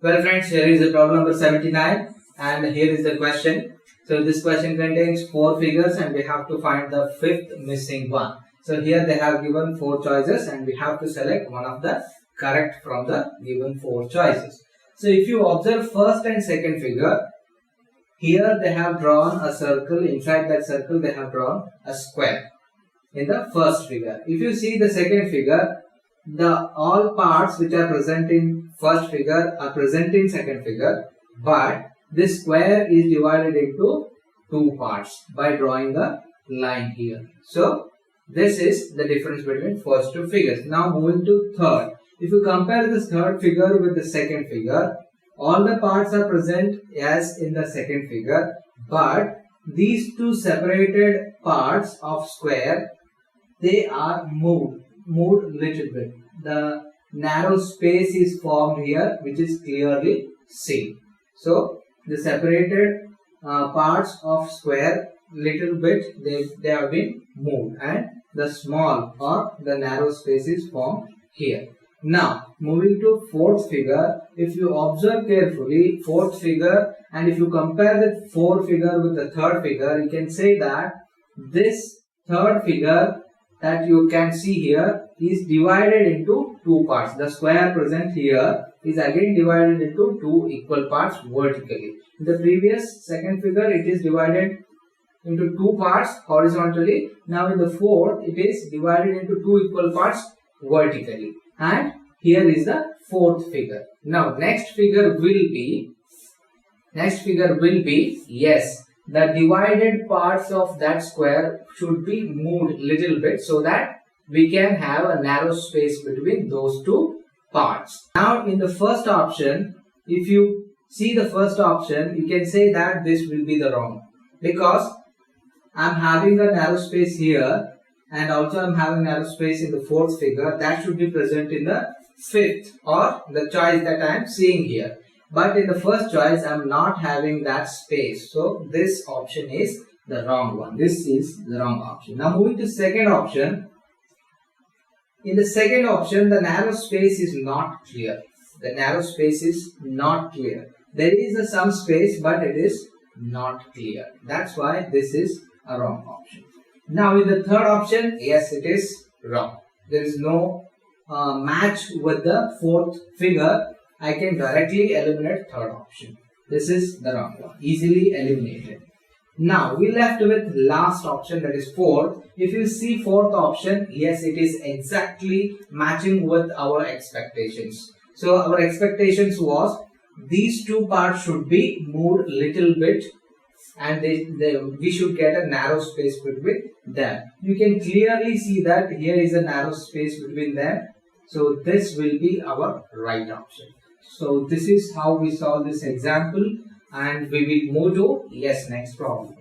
Well friends, here is the problem number 79 and here is the question. So this question contains 4 figures and we have to find the 5th missing one. So here they have given 4 choices and we have to select one of the correct from the given 4 choices. So if you observe first and second figure, here they have drawn a circle. Inside that circle they have drawn a square in the first figure. If you see the second figure, the all parts which are present in first figure are present in second figure, but this square is divided into 2 parts by drawing a line here. So this is the difference between first 2 figures. Now moving to third. If you compare this third figure with the second figure, all the parts are present as in the second figure, but these 2 separated parts of square, they are moved little bit. The narrow space is formed here, which is clearly seen. So the separated parts of square little bit, they have been moved and the small or the narrow space is formed here. Now moving to fourth figure, if you observe carefully fourth figure and if you compare the fourth figure with the third figure, you can say that this third figure that you can see here is divided into 2 parts. The square present here is again divided into 2 equal parts vertically. In the previous second figure, it is divided into 2 parts horizontally. Now in the fourth, it is divided into 2 equal parts vertically. And here is the fourth figure. Now next figure will be, yes, the divided parts of that square should be moved little bit so that we can have a narrow space between those 2 parts. Now in the first option, if you see the first option, you can say that this will be the wrong, because I am having a narrow space here and also I am having narrow space in the fourth figure. That should be present in the fifth or the choice that I am seeing here. But in the first choice, I am not having that space. So this option is the wrong one. This is the wrong option. Now moving to second option. In the second option, the narrow space is not clear. The narrow space is not clear. There is some space, but it is not clear. That's why this is a wrong option. Now in the third option, yes, it is wrong. There is no match with the fourth figure. I can directly eliminate third option. This is the wrong one. Easily eliminated. Now we left with last option, that is fourth. If you see fourth option, yes, it is exactly matching with our expectations. So our expectations was these 2 parts should be moved little bit and we should get a narrow space between them. You can clearly see that here is a narrow space between them. So this will be our right option. So this is how we solve this example and we will move to next problem.